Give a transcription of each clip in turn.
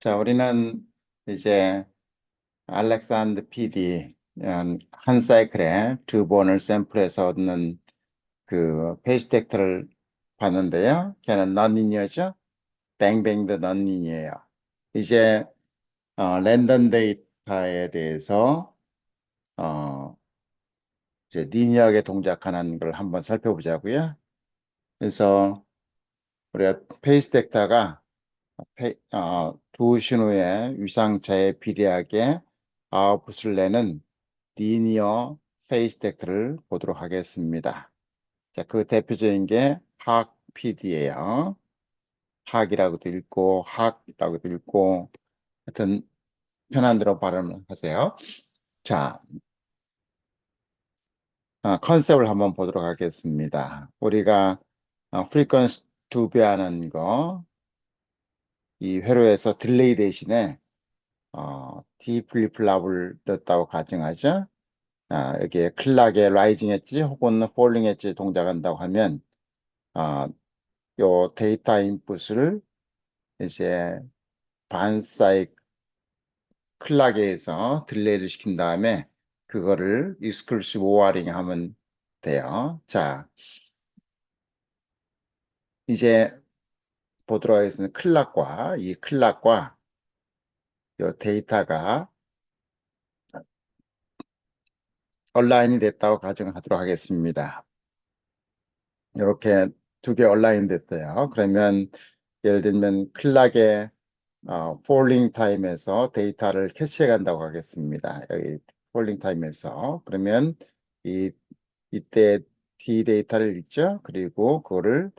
자, 우리는 이제 알렉산더 PD 한 사이클에 두 번을 샘플해서 얻는 그 페이스 벡터를 봤는데요. 걔는 넌리니어죠. 뱅뱅도 넌리니어예요. 이제 랜덤 데이터에 대해서 어, 이제 리니어하게 동작하는 걸 한번 살펴보자고요. 그래서 우리가 페이스 벡터가 두 신호의 위상차에 비례하게 아웃풋을 내는 리니어 페이스 벡터를 보도록 하겠습니다. 자, 그 대표적인 게 학 PD예요. 학이라고도 읽고 학이라고도 읽고 하여튼 편한 대로 발음을 하세요. 자, 컨셉을 한번 보도록 하겠습니다. 우리가 프리퀀시 2배하는 거, 이 회로에서 딜레이 대신에 D 플립플랍을 넣었다고 가정하죠. 여기에 클락에 라이징 엣지 혹은 폴링 엣지 동작한다고 하면 요 데이터 인풋을 이제 반사이 클락에서 딜레이를 시킨 다음에 그거를 익스클루시브 오어링 하면 돼요. 자, 이제 보도록 하겠습니다. 이 클락과 요 데이터가 온라인이 됐다고 가정하도록 하겠습니다. 이렇게 두 개 온라인 됐어요. 그러면 예를 들면 클락의 폴링 타임에서 데이터를 캐치해 간다고 하겠습니다. 여기 폴링 타임에서 그러면 이 이때 D 데이터를 읽죠. 그리고 그거를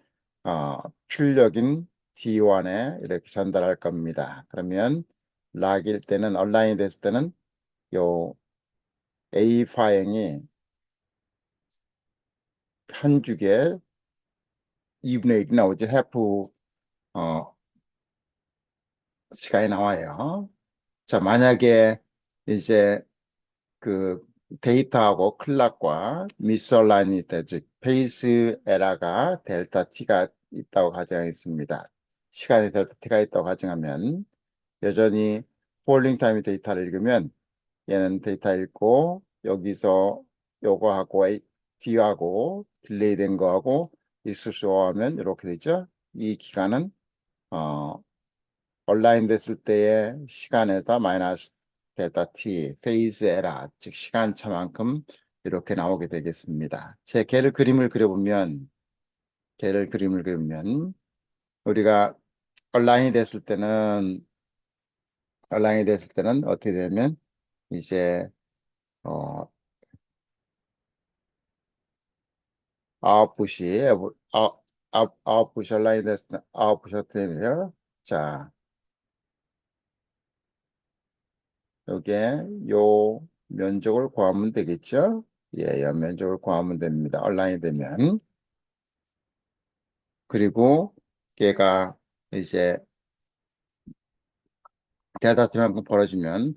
출력인 D1에 이렇게 전달할 겁니다. 그러면 락일 때는 온라인이 됐을 때는 요 A 파행이 한 주기에 2분의 1이 나오죠. 해프 시간이 나와요. 자, 만약에 이제 그 데이터하고 클락과 미스얼라인이 즉 페이스 에러가 델타 t가 있다고 가정했습니다. 시간이 델타 t가 있다고 가정하면 여전히 폴링 타임 데이터를 읽으면 얘는 데이터 읽고 여기서 요거하고 D하고 딜레이 된 거하고 있을 수 하면 이렇게 되죠. 이 기간은 온라인 됐을 때의 시간에다 마이너스 데이터 t 페이즈 에라 즉 시간차만큼 이렇게 나오게 되겠습니다. 제 개를 그림을 그리면 우리가 온라인이 됐을 때는 어떻게 되면 이제 어 아웃풋이 아웃풋이 온라인 됐을 때 아웃풋이 어떻게 되면 자 요게 요 면적을 구하면 되겠죠? 예, 요 면적을 구하면 됩니다. 온라인이 되면. 그리고 얘가 이제 대다수만큼 벌어지면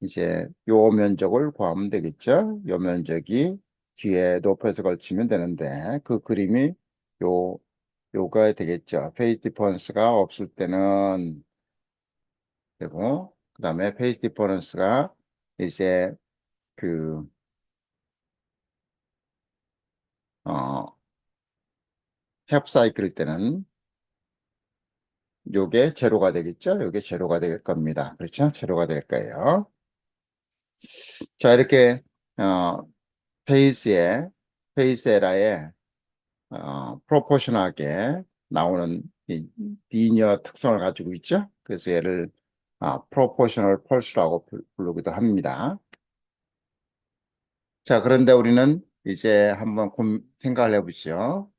이제 요 면적을 구하면 되겠죠? 요 면적이 뒤에 높여서 걸치면 되는데 그 그림이 요 요가 되겠죠. 페이스 디퍼런스가 없을 때는 되고 그다음에 페이스 디퍼런스가 이제 그 햅사이클일 때는 요게 제로가 되겠죠? 요게 제로가 될 겁니다. 그렇죠? 제로가 될 거예요. 자, 이렇게 페이스에 페이스 에라에 프로포셔널하게 나오는 이 리니어 특성을 가지고 있죠. 그래서 얘를 프로포셔널 펄스라고 부르기도 합니다. 자, 그런데 우리는 이제 한번 생각을 해보죠.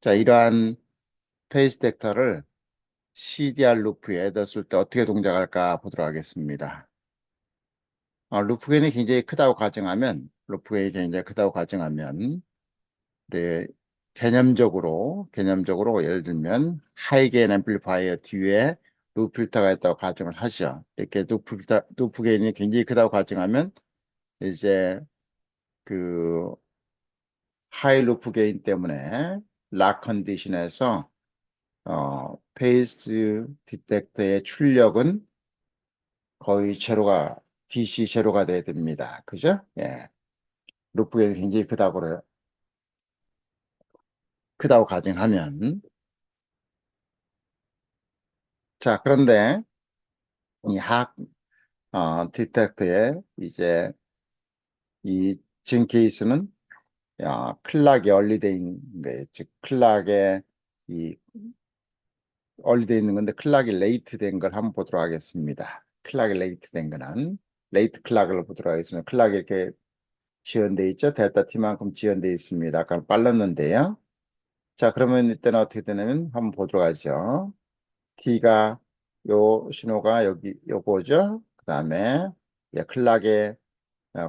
자, 이러한 페이스 벡터를 CDR 루프에 넣었을 때 어떻게 동작할까 보도록 하겠습니다. 루프 게인이 굉장히 크다고 가정하면 네, 개념적으로 예를 들면 하이 게인 앰플리파이어 뒤에 루프 필터가 있다고 가정을 하죠. 이렇게 루프 게인이 굉장히 크다고 가정하면 이제 그 하이 루프 게인 때문에 락 컨디션에서 페이스 디텍터의 출력은 거의 제로가 DC 제로가 돼야 됩니다. 그죠? 예. 루프가 굉장히 크다고 가정하면 자 그런데 이 디텍터의 이제 이 지금 케이스는 클락이 얼리데인 거예요. 즉 클락에 이 얼리되어 있는 건데 클락이 레이트 된 걸 한번 보도록 하겠습니다. 클락이 레이트 된 거는 레이트 클락을 보도록 하겠습니다. 클락이 이렇게 지연되어 있죠. 델타 T만큼 지연되어 있습니다. 아까 빨랐는데요. 자, 그러면 이때는 어떻게 되냐면 한번 보도록 하죠. T가 요 신호가 여기 요거죠. 그 다음에 클락에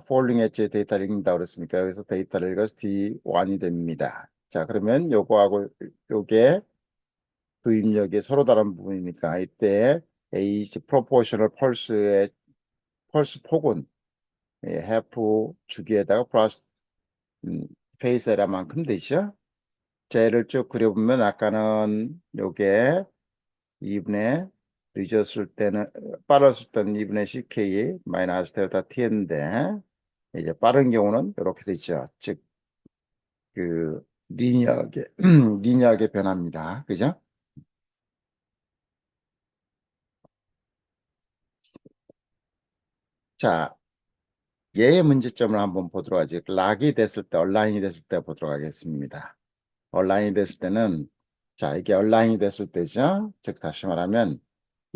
폴링 엣지 데이터를 읽는다고 그랬으니까 여기서 데이터를 읽어서 D1이 됩니다. 자, 그러면 요거하고 요게 그 입력이 서로 다른 부분이니까 이때 AC 프로포셔널 펄스의 펄스 폭은 해프 주기에다가 플러스 페이스 에러만큼 되죠. 쟤를 쭉 그려보면 아까는 요게 2분의 늦었을 때는 빠르었을 때는 2분의 CK 마이너스 델타 T인데 이제 빠른 경우는 이렇게 되죠. 즉 그 리니어하게 리니어하게 변합니다. 그죠? 자, 얘의 문제점을 한번 보도록 하죠. 락이 됐을 때, 얼라인이 됐을 때 보도록 하겠습니다. 얼라인이 됐을 때는, 자, 이게 얼라인이 됐을 때죠. 즉, 다시 말하면,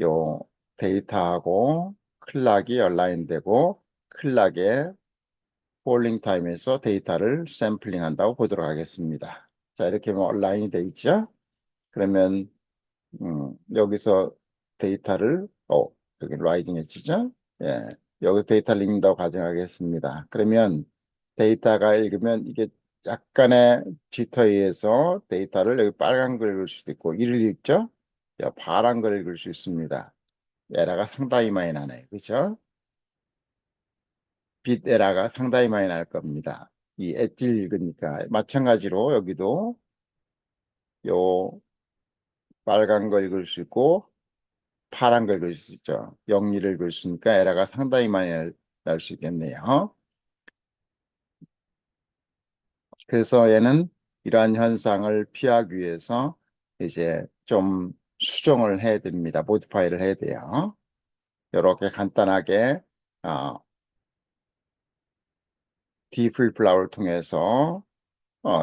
요 데이터하고 클락이 얼라인 되고, 클락의 폴링 타임에서 데이터를 샘플링 한다고 보도록 하겠습니다. 자, 이렇게 뭐 얼라인이 돼 있죠. 그러면, 여기서 데이터를, 여기 라이징 엣지죠? 예. 여기서 데이터를 읽는다고 가정하겠습니다. 그러면 데이터가 읽으면 이게 약간의 지터에 의해서 데이터를 여기 빨간 걸 읽을 수도 있고, 이를 읽죠? 파란 걸 읽을 수 있습니다. 에러가 상당히 많이 나네요. 그렇죠? 빛 에러가 상당히 많이 날 겁니다. 이 엣지를 읽으니까. 마찬가지로 여기도 요 빨간 걸 읽을 수 있고, 파란 걸 그릴 수 있죠. 영리를 그릴 수 있으니까 에러가 상당히 많이 날 수 있겠네요. 그래서 얘는 이러한 현상을 피하기 위해서 이제 좀 수정을 해야 됩니다. 모디파이를 해야 돼요. 이렇게 간단하게 디플플라우를 통해서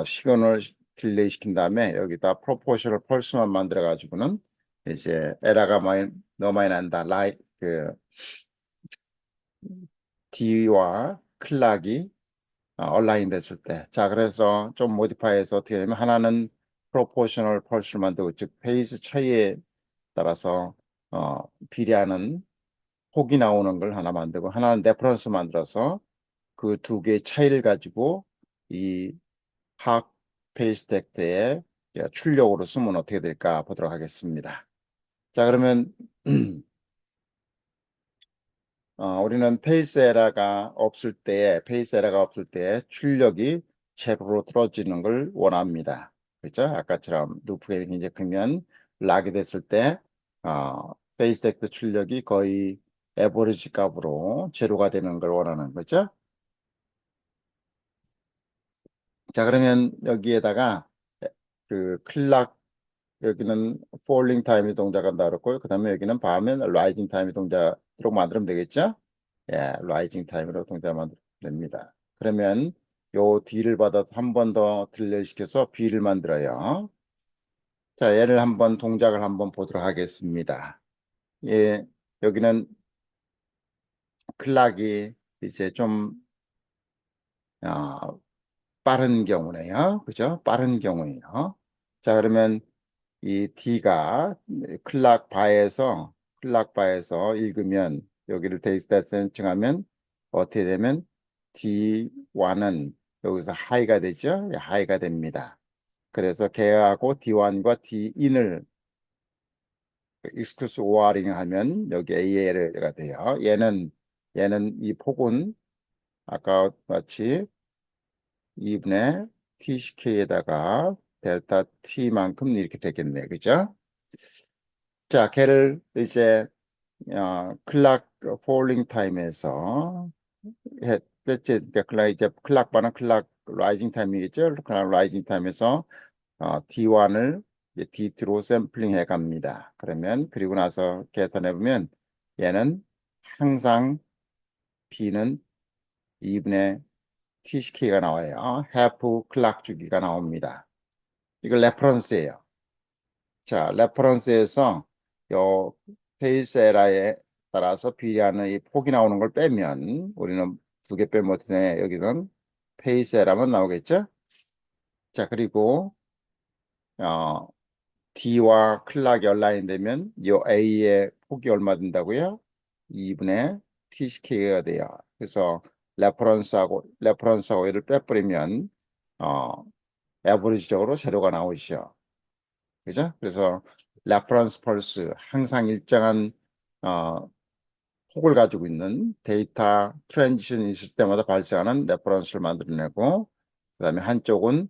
시간을 딜레이 시킨 다음에 여기다 프로포셔널 펄스만 만들어 가지고는 이제 에러가 너무 많이 난다. D와 클락이 얼라인 됐을 때. 자, 그래서 좀 모디파이해서 어떻게 되면 하나는 프로포셔널 펄스를 만들고 즉 페이스 차이에 따라서 비례하는 폭이 나오는 걸 하나 만들고 하나는 레퍼런스 만들어서 그 두 개의 차이를 가지고 이 학 페이스 텍트의 출력으로 쓰면 어떻게 될까 보도록 하겠습니다. 자, 그러면 우리는 페이스 에러가 없을 때 출력이 제로로 떨어지는 걸 원합니다. 그렇죠? 아까처럼 루프가 이제 크면 락이 됐을 때 페이스 텍트 출력이 거의 에버리지 값으로 제로가 되는 걸 원하는 거죠. 자, 그러면 여기에다가 그 클락 여기는 폴링 타임이 동작한다 그랬고요. 그다음에 여기는 밤엔 라이징 타임이 동작으로 만들면 되겠죠? 예, 라이징 타임으로 동작 만들면 됩니다. 그러면 요 D를 받아서 한 번 더 딜레이시켜서 B를 만들어요. 자, 얘를 한번 동작을 한번 보도록 하겠습니다. 예, 여기는 클락이 이제 좀 어, 빠른 경우네요. 그죠? 빠른 경우예요. 자, 그러면 이 D가 클락 바에서 읽으면 여기를 데이스타 센칭하면 어떻게 되면 D1은 여기서 하이가 되죠. 예, 하이가 됩니다. 그래서 걔하고 D1과 D인을 익스큐스 오어링 하면 여기 AL가 돼요. 얘는 이 폭은 아까 같이 2분의 TCK에다가 델타 T만큼 이렇게 되겠네. 그죠? 자, 걔를 이제 클락 폴링 타임에서 했댔지. 클락 이제 클락 반은 클락 라이징 타임이겠죠. 클락 라이징 타임에서 D1을 D2로 샘플링 해 갑니다. 그러면 그리고 나서 계산해 보면 얘는 항상 B는 2분의 TCK가 나와요. half 클락 주기가 나옵니다. 이거 레퍼런스예요. 자, 레퍼런스에서 요 페이스 에러에 따라서 비례하는 이 폭이 나오는 걸 빼면 우리는 두 개 빼면 어떻게 돼? 여기는 페이스 에러만 나오겠죠? 자, 그리고 어, D와 클락이 얼라인 되면 요 A의 폭이 얼마 된다고요? 2분의 TCK가 돼요. 그래서 레퍼런스하고 얘를 빼버리면 어, 에버리지적으로 재료가 나오죠. 그죠? 그래서 레퍼런스 펄스 항상 일정한 어, 폭을 가지고 있는 데이터 트랜지션이 있을 때마다 발생하는 레퍼런스를 만들어내고 그다음에 한쪽은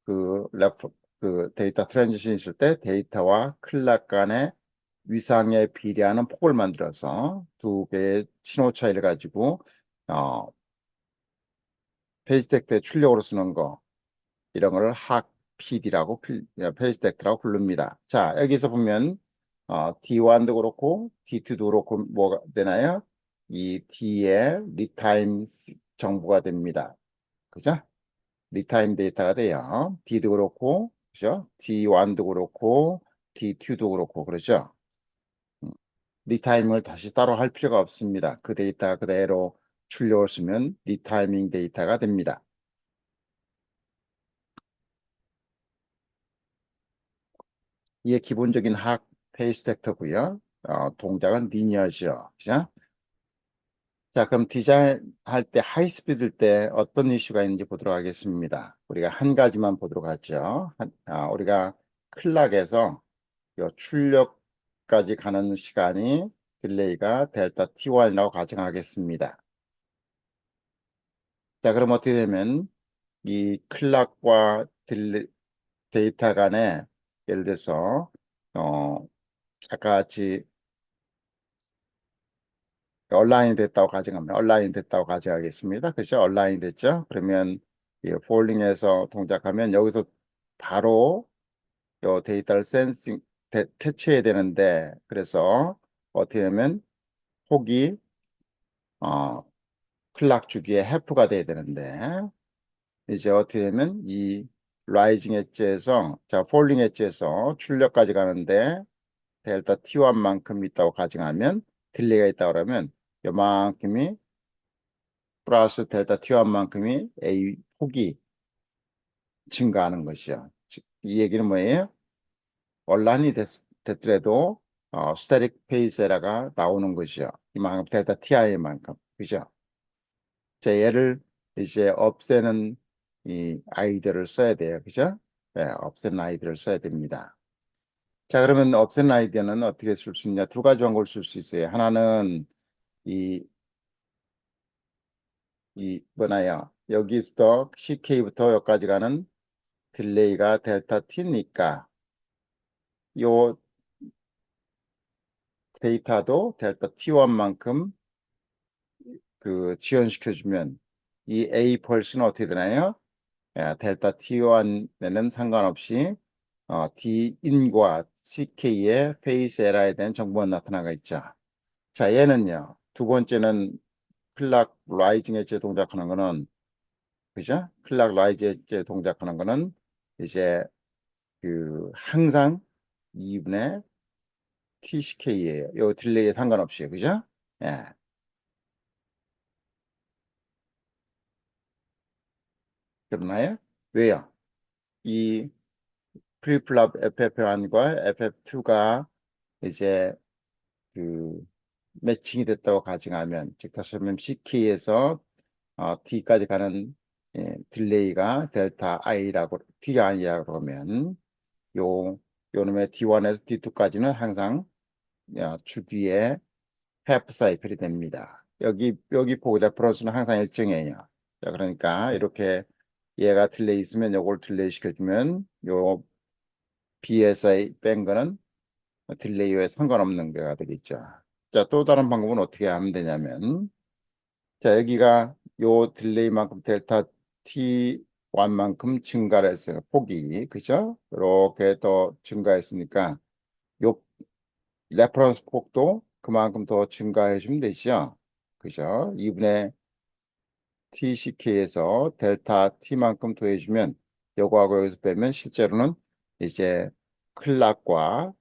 그 레퍼 그 데이터 트랜지션이 있을 때 데이터와 클락 간의 위상에 비례하는 폭을 만들어서 두 개의 신호 차이를 가지고 어, 페이지 텍트의 출력으로 쓰는 거 이런 걸 학 PD라고 페이지 텍트라고 부릅니다. 자, 여기서 보면 D1도 그렇고 D2도 그렇고 뭐가 되나요? 이 D의 리타임 정보가 됩니다. 그죠? 리타임 데이터가 돼요. D도 그렇고, 그죠? D1도 그렇고, D2도 그렇고, 그렇죠? 음, 리타임을 다시 따로 할 필요가 없습니다. 그 데이터 그대로 출력을 쓰면 리타이밍 데이터가 됩니다. 이게 기본적인 학 페이스 텍터고요. 동작은 리니어죠. 그죠? 자, 그럼 디자인할 때 하이스피드일 때 어떤 이슈가 있는지 보도록 하겠습니다. 우리가 한 가지만 보도록 하죠. 우리가 클락에서 요 출력까지 가는 시간이 딜레이가 델타 T1이라고 가정하겠습니다. 자, 그럼 어떻게 되면 이 클락과 데이터 간에 예를 들어서 아까 같이 온라인 됐다고 가정하겠습니다. 그죠? 온라인 됐죠? 그러면 이 폴링에서 동작하면 여기서 바로 요 데이터를 캐치해야 되는데 그래서 어떻게 하면 폭이 어, 클락 주기의 해프가 돼야 되는데 이제 어떻게 되면 이 라이징 엣지에서 폴링 엣지에서 출력까지 가는데 델타 T1만큼 있다고 가정하면 딜레이가 있다고 그러면 요만큼이 플러스 델타 T1만큼이 A 폭이 증가하는 것이요. 이 얘기는 뭐예요? 온라인이 됐더라도 스태틱 페이스 에러가 나오는 것이요. 이만큼 델타 TI만큼. 그죠? 자, 얘를 이제 없애는 이 아이디어를 써야 돼요. 그죠? 네, 없애는 아이디어를 써야 됩니다. 자, 그러면 없애는 아이디어는 어떻게 쓸 수 있냐? 두 가지 방법을 쓸 수 있어요. 하나는 이 뭐나요? 여기서 CK부터 여기까지 가는 딜레이가 델타 T니까 요 데이터도 델타 T1만큼 그 지연시켜주면 이 A 펄스는 어떻게 되나요? 델타 T1에는 상관없이 D인과 CK의 페이스 에러에 대한 정보가 나타나가 있죠. 자, 얘는요. 두 번째는 클락 라이징 엣지 동작하는 거는 그죠? 클락 라이징 엣지 동작하는 거는 이제 그 항상 2분의 TCK예요. 요 딜레이에 상관없이 그죠? 예. 그러나요? 왜요? 이 프리플랍 FF1과 FF2가 이제 그 매칭이 됐다고 가정하면 즉 다시 말하면 CK에서 D까지 가는 딜레이가 델타 I라고 TI라고 하면 요 요놈의 D1에서 D2까지는 항상 주기의 해프 사이클이 됩니다. 여기 보고 레퍼런스는 항상 일정해요. 자, 그러니까 이렇게 얘가 딜레이 있으면 요걸 딜레이 시켜주면 요 BSI 뺀 거는 딜레이와 상관없는 게가 되겠죠. 자, 또 다른 방법은 어떻게 하면 되냐면, 자, 여기가 요 딜레이만큼 델타 T1만큼 증가를 했어요. 폭이. 그죠? 이렇게 더 증가했으니까 요 레퍼런스 폭도 그만큼 더 증가해 주면 되죠. 그죠? 2분의 TCK에서 델타 T만큼 더해주면 요거하고 여기서 빼면 실제로는 이제 클락과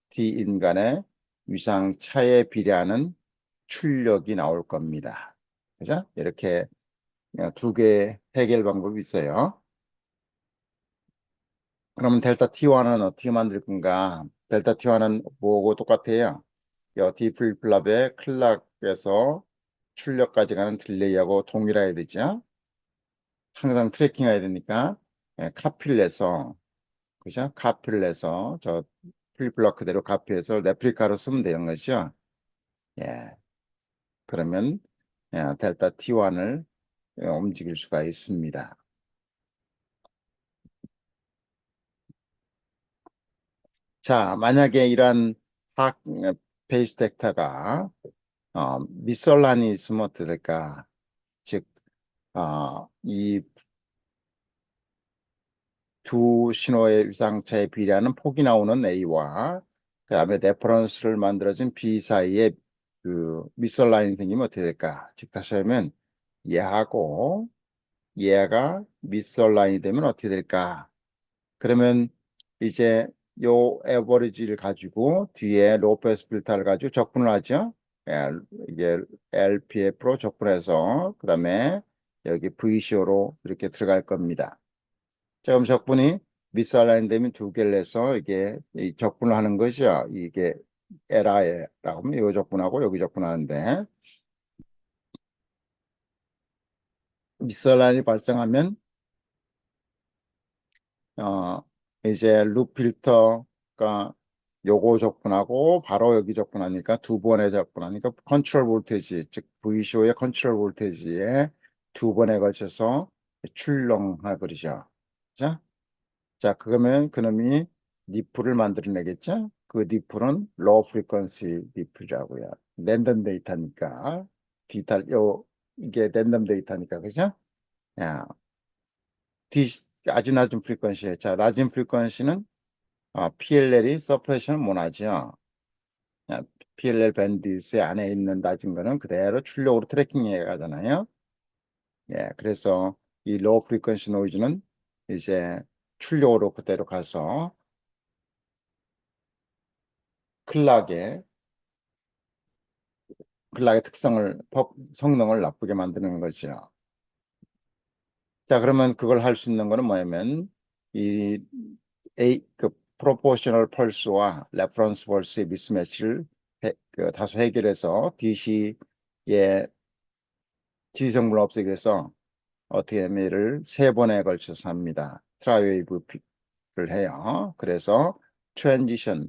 D인 간의 위상 차에 비례하는 출력이 나올 겁니다. 그죠? 이렇게 두 개의 해결 방법이 있어요. 그러면 델타 T1은 어떻게 만들 건가? 델타 T1은 뭐하고 똑같아요? 이 D 플립플랍의 클락에서 출력까지 가는 딜레이하고 동일해야 되죠. 항상 트래킹 해야 되니까 카피를 해서 그죠? 카피를 해서 저 플립플랍 그대로 카피해서 레플리카로 쓰면 되는 거죠. 예. 그러면 델타 T1을 움직일 수가 있습니다. 자, 만약에 이러한 학 페이지 벡터가 미설란이 있으면 어떻게 될까? 즉, 이 두 신호의 위상차에 비례하는 폭이 나오는 A와 그다음에 레퍼런스를 만들어진 B 사이에 그 미설라인이 생기면 어떻게 될까? 즉 다시 하면 얘하고 얘가 미설라인이 되면 어떻게 될까? 그러면 이제 요 에버리지를 가지고 뒤에 로페스 필터를 가지고 적분을 하죠. 이게 LPF로 적분해서 그다음에 여기 VCO로 이렇게 들어갈 겁니다. 자, 그럼 적분이 미스알라인 되면 두 개를 해서 이게 이 적분을 하는 거죠. 이게 LI라고 하면 요 적분하고 여기 적분하는데 미스알라인이 발생하면 어 이제 룹 필터가 요거 적분하고 바로 여기 적분하니까 두 번에 적분하니까 컨트롤 볼테지 즉 VCO의 컨트롤 볼테지에 두 번에 걸쳐서 출렁해 버리죠. 자, 자, 그러면 그놈이 니플을 만들어내겠죠? 그 니플은 로우 프리퀀시 니플이라고요. 랜덤 데이터니까 이게 랜덤 데이터니까 그죠? 야, D, 아주 낮은 프리퀀시에 자, 낮은 프리퀀시는 PLL이 서프레션 못하죠. 야, PLL 밴드스 안에 있는 낮은 거는 그대로 출력으로 트래킹해 가잖아요. 예, 그래서 이 로우 프리퀀시 노이즈는 이제 출력으로 그대로 가서 클락에 클락의 성능을 나쁘게 만드는 거죠. 자, 그러면 그걸 할 수 있는 거는 뭐냐면 이 그 프로포셔널 펄스와 레퍼런스 펄스의 미스매치를 다소 해결해서 DC의 지성물 없애기 위해서 어떻게 하면 얘를 세 번에 걸쳐서 합니다. 트라이웨이브를 해요. 그래서 트랜지션에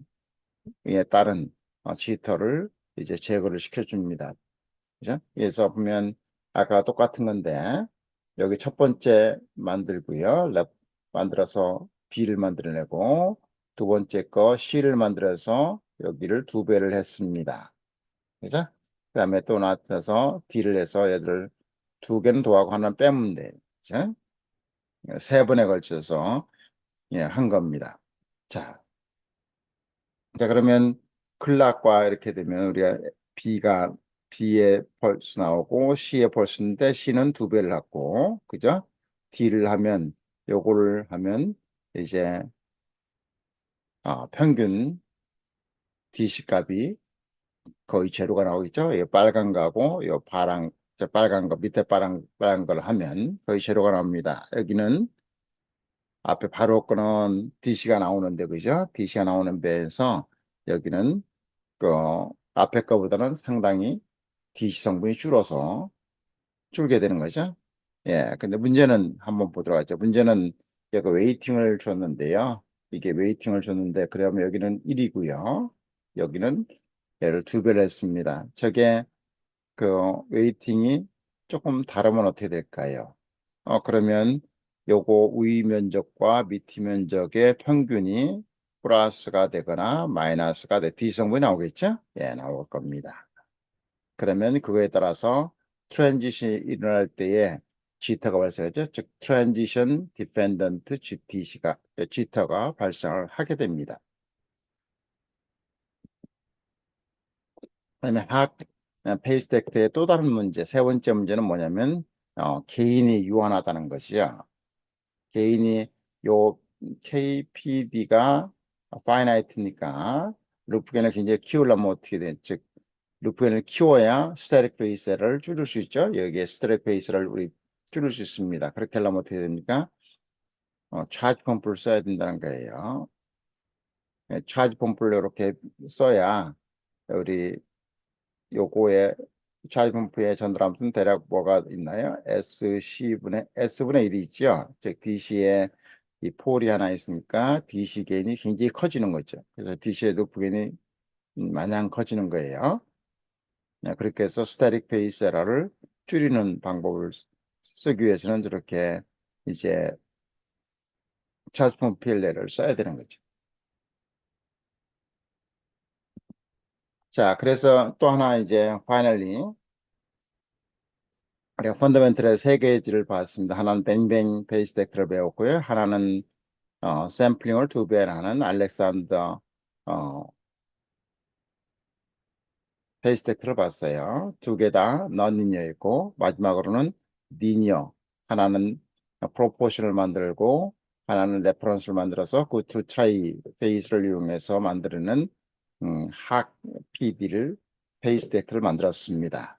따른 지터를 이제 제거를 시켜줍니다. 그죠? 그래서 보면 아까 똑같은 건데 여기 첫 번째 만들고요. 만들어서 B를 만들어내고 두 번째 거 C를 만들어서 여기를 두 배를 했습니다. 그죠? 그 다음에 또 나타서 D를 해서 얘들 두 개는 더하고 하나는 빼면 돼. 그죠? 세 번에 걸쳐서 한 겁니다. 자, 자, 그러면 클락과 이렇게 되면 우리가 B가 B의 펄스 나오고 C의 펄스인데 C는 두 배를 갖고 그죠? D를 하면 요거를 하면 이제 평균 DC 값이 거의 제로가 나오겠죠? 이 빨간 거하고 이 파랑 저 빨간 거 밑에 빨간 걸 하면 거의 제로가 나옵니다. 여기는 앞에 바로 거는 DC가 나오는데 그죠? DC가 나오는 배에서 여기는 그 앞에 거보다는 상당히 DC 성분이 줄게 되는 거죠. 예, 근데 문제는 한번 보도록 하죠. 문제는 얘가 웨이팅을 줬는데요. 이게 웨이팅을 줬는데 그러면 여기는 1이고요. 여기는 얘를 두 배를 했습니다. 저게 그 웨이팅이 조금 다르면 어떻게 될까요? 그러면 요거 위 면적과 밑 면적의 평균이 플러스가 되거나 마이너스가 D 성분이 나오겠죠? 예, 나올 겁니다. 그러면 그거에 따라서 트랜지션이 일어날 때에 지터가 발생하죠. 즉 트랜지션 디펜던트 GTC가 지터가 발생을 하게 됩니다. 그다음에 학 페이스 덱트의 또 다른 문제, 세 번째 문제는 뭐냐면 개인이 유한하다는 것이요. 개인이 요 KPD가 파이나이트니까 루프겐을 굉장히 키우려면 어떻게 돼? 즉 루프겐을 키워야 스태틱 페이스를 줄일 수 있죠. 여기에 스태틱 페이스를 우리 줄일 수 있습니다. 그렇게 하려면 어떻게 됩니까? 차지 펌프를 써야 된다는 거예요. 예, 차지 펌프를 이렇게 써야 우리 요거에 차지 펌프의 전도람수는 대략 뭐가 있나요? S분의 1이 있죠. 즉 DC에 이 폴이 하나 있으니까 DC 게인이 굉장히 커지는 거죠. 그래서 DC의 루프 게인이 마냥 커지는 거예요. 네, 그렇게 해서 스태틱 페이스 에러를 줄이는 방법을 쓰기 위해서는 이렇게 이제 차지 펌프 PLL을 써야 되는 거죠. 자, 그래서 또 하나 이제 파이널리 우리가 펀더멘털의 세 가지를 봤습니다. 하나는 뱅뱅 페이스 덱트를 배웠고요. 하나는 샘플링을 두 배 하는 알렉산더 페이스 덱트를 봤어요. 두 개 다 넌리니어였고 마지막으로는 리니어, 하나는 프로포션을 만들고 하나는 레퍼런스를 만들어서 그 두 차이 페이스를 이용해서 만드는 학 PD를 페이스 덱트를 만들었습니다.